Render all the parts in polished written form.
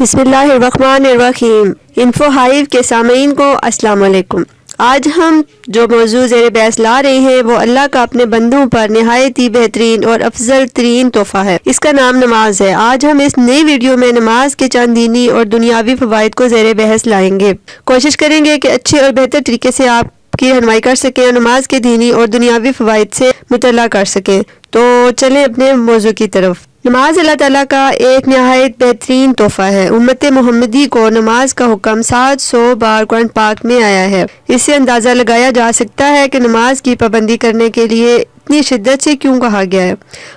بسم اللہ الرحمن الرحیم۔ انفو ہائیو کے سامعین کو السلام علیکم۔ آج ہم جو موضوع زیر بحث لا رہے ہیں وہ اللہ کا اپنے بندوں پر نہایت ہی بہترین اور افضل ترین تحفہ ہے، اس کا نام نماز ہے۔ آج ہم اس نئی ویڈیو میں نماز کے چند دینی اور دنیاوی فوائد کو زیر بحث لائیں گے۔ کوشش کریں گے کہ اچھے اور بہتر طریقے سے آپ کی رہنمائی کر سکیں اور نماز کے دینی اور دنیاوی فوائد سے مطلع کر سکیں۔ تو چلیں اپنے موضوع کی طرف۔ نماز اللہ تعالیٰ کا ایک نہایت بہترین تحفہ ہے۔ امت محمدی کو نماز کا حکم 700 بار قرآن پاک میں آیا ہے۔ اس سے اندازہ لگایا جا سکتا ہے کہ نماز کی پابندی کرنے کے لیے اتنی شدت سے کیوں کہا گیا ہے۔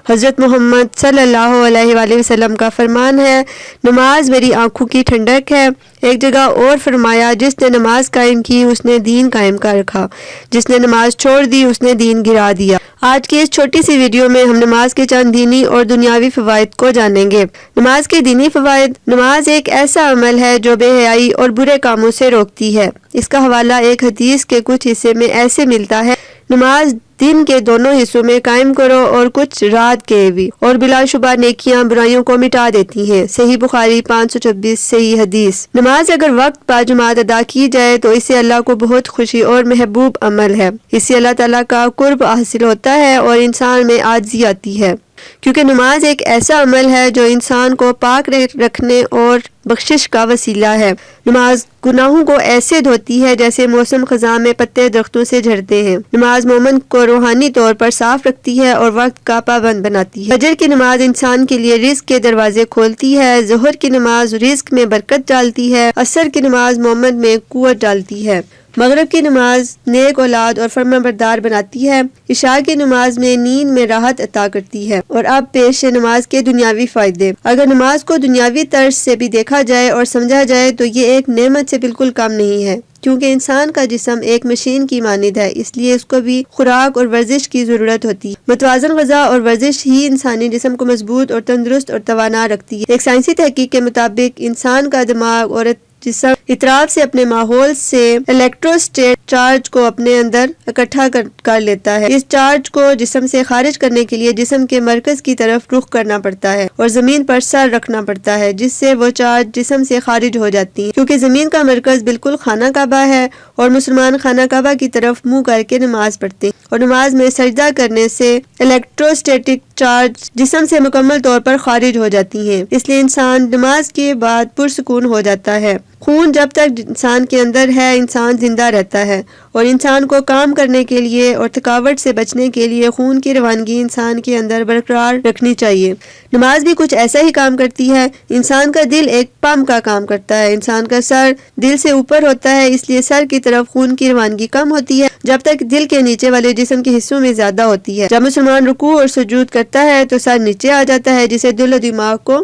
حضرت محمد صلی اللہ علیہ وآلہ وسلم کا فرمان ہے، نماز میری آنکھوں کی ٹھنڈک ہے۔ ایک جگہ اور فرمایا، جس نے نماز قائم کی اس نے دین قائم کر رکھا، جس نے نماز چھوڑ دی اس نے دین گرا دیا۔ آج کی اس چھوٹی سی ویڈیو میں ہم نماز کے چند دینی اور دنیاوی فوائد کو جانیں گے۔ نماز کے دینی فوائد۔ نماز ایک ایسا عمل ہے جو بے حیائی اور برے کاموں سے روکتی ہے۔ اس کا حوالہ ایک حدیث کے کچھ حصے میں ایسے ملتا ہے، نماز دن کے دونوں حصوں میں قائم کرو اور کچھ رات کے بھی، اور بلا شبہ نیکیاں برائیوں کو مٹا دیتی ہیں۔ صحیح بخاری 526 صحیح حدیث۔ نماز اگر وقت با جماعت ادا کی جائے تو اس سے اللہ کو بہت خوشی اور محبوب عمل ہے۔ اس سے اللہ تعالیٰ کا قرب حاصل ہوتا ہے اور انسان میں عاجزی آتی ہے، کیونکہ نماز ایک ایسا عمل ہے جو انسان کو پاک رکھنے اور بخشش کا وسیلہ ہے۔ نماز گناہوں کو ایسے دھوتی ہے جیسے موسم خزاں میں پتے درختوں سے جھڑتے ہیں۔ نماز مومن کو روحانی طور پر صاف رکھتی ہے اور وقت کا پابند بناتی ہے۔ فجر کی نماز انسان کے لیے رزق کے دروازے کھولتی ہے۔ ظہر کی نماز رزق میں برکت ڈالتی ہے۔ عصر کی نماز مومن میں قوت ڈالتی ہے۔ مغرب کی نماز نیک اولاد اور فرمانبردار بناتی ہے۔ عشاء کی نماز میں نیند میں راحت عطا کرتی ہے۔ اور اب پیش ہے نماز کے دنیاوی فائدے۔ اگر نماز کو دنیاوی طرز سے بھی دیکھا جائے اور سمجھا جائے تو یہ ایک نعمت سے بالکل کم نہیں ہے، کیونکہ انسان کا جسم ایک مشین کی مانند ہے، اس لیے اس کو بھی خوراک اور ورزش کی ضرورت ہوتی ہے۔ متوازن غذا اور ورزش ہی انسانی جسم کو مضبوط اور تندرست اور توانا رکھتی ہے۔ ایک سائنسی تحقیق کے مطابق انسان کا دماغ اور جسم اطراف سے اپنے ماحول سے الیکٹروسٹیٹ چارج کو اپنے اندر اکٹھا کر لیتا ہے۔ اس چارج کو جسم سے خارج کرنے کے لیے جسم کے مرکز کی طرف رخ کرنا پڑتا ہے اور زمین پر سر رکھنا پڑتا ہے، جس سے وہ چارج جسم سے خارج ہو جاتی ہے۔ کیونکہ زمین کا مرکز بالکل خانہ کعبہ ہے اور مسلمان خانہ کعبہ کی طرف منہ کر کے نماز پڑھتے ہیں، اور نماز میں سجدہ کرنے سے الیکٹروسٹیٹک چارج جسم سے مکمل طور پر خارج ہو جاتی ہیں، اس لیے انسان نماز کے بعد پرسکون ہو جاتا ہے۔ خون جب تک انسان کے اندر ہے انسان زندہ رہتا ہے، اور انسان کو کام کرنے کے لیے اور تھکاوٹ سے بچنے کے لیے خون کی روانگی انسان کے اندر برقرار رکھنی چاہیے۔ نماز بھی کچھ ایسا ہی کام کرتی ہے۔ انسان کا دل ایک پمپ کا کام کرتا ہے۔ انسان کا سر دل سے اوپر ہوتا ہے، اس لیے سر کی طرف خون کی روانگی کم ہوتی ہے، جب تک دل کے نیچے والے جسم کے حصوں میں زیادہ ہوتی ہے۔ جب مسلمان رکوع اور سجود کرتا ہے تو سر نیچے آ جاتا ہے، جسے دل و دماغ کو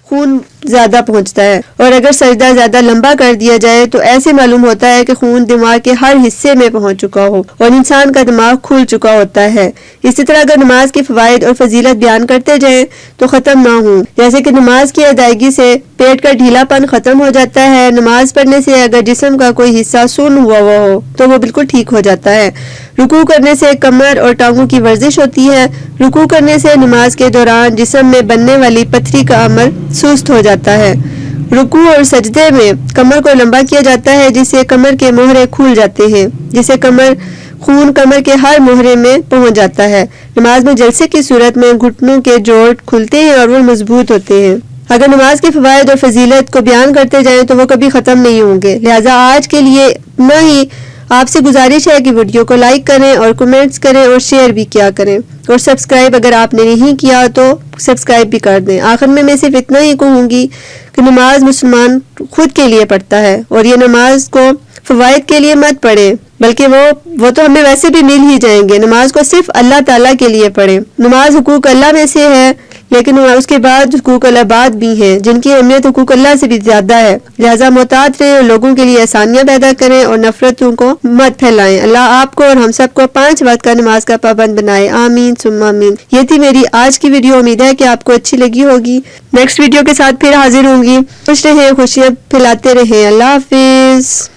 خون زیادہ پہنچتا ہے، اور اگر سجدہ زیادہ لمبا کر دیا جائے تو ایسے معلوم ہوتا ہے کہ خون دماغ کے ہر حصے میں پہنچ چکا ہو اور انسان کا دماغ کھل چکا ہوتا ہے۔ اسی طرح اگر نماز کے فوائد اور فضیلت بیان کرتے جائیں تو ختم نہ ہوں، جیسے کہ نماز کی ادائیگی سے پیٹ کا ڈھیلا پن ختم ہو جاتا ہے۔ نماز پڑھنے سے اگر جسم کا کوئی حصہ سن ہوا ہو تو وہ بالکل ٹھیک ہو جاتا ہے۔ رکوع کرنے سے کمر اور ٹانگوں کی ورزش ہوتی ہے۔ رکوع کرنے سے نماز کے دوران جسم میں بننے والی پتھری کا عمل سست ہو جاتا ہے۔ رکوع اور سجدے میں کمر کو لمبا کیا جاتا ہے، جس سے کمر کے موہرے کھل جاتے ہیں، جس سے خون کمر کے ہر موہرے میں پہنچ جاتا ہے۔ نماز میں جلسے کی صورت میں گھٹنوں کے جوڑ کھلتے ہیں اور وہ مضبوط ہوتے ہیں۔ اگر نماز کے فوائد اور فضیلت کو بیان کرتے جائیں تو وہ کبھی ختم نہیں ہوں گے، لہٰذا آج کے لیے اتنا ہی۔ آپ سے گزارش ہے کہ ویڈیو کو لائک کریں اور کمنٹس کریں اور شیئر بھی کیا کریں، اور سبسکرائب اگر آپ نے نہیں کیا تو سبسکرائب بھی کر دیں۔ آخر میں صرف اتنا ہی کہوں گی کہ نماز مسلمان خود کے لیے پڑھتا ہے، اور یہ نماز کو فوائد کے لیے مت پڑھیں، بلکہ وہ تو ہمیں ویسے بھی مل ہی جائیں گے۔ نماز کو صرف اللہ تعالیٰ کے لیے پڑھیں۔ نماز حقوق اللہ میں سے ہے، لیکن اس کے بعد حقوق العباد بھی ہیں جن کی اہمیت حقوق اللہ سے بھی زیادہ ہے، لہٰذا محتاط رہیں اور لوگوں کے لیے آسانیاں پیدا کریں اور نفرتوں کو مت پھیلائیں۔ اللہ آپ کو اور ہم سب کو 5 وقت کا نماز کا پابند بنائے، آمین ثم آمین۔ یہ تھی میری آج کی ویڈیو، امید ہے کہ آپ کو اچھی لگی ہوگی۔ نیکسٹ ویڈیو کے ساتھ پھر حاضر ہوں گی۔ خوش رہیں، خوشیاں پھیلاتے رہیں۔ اللہ حافظ۔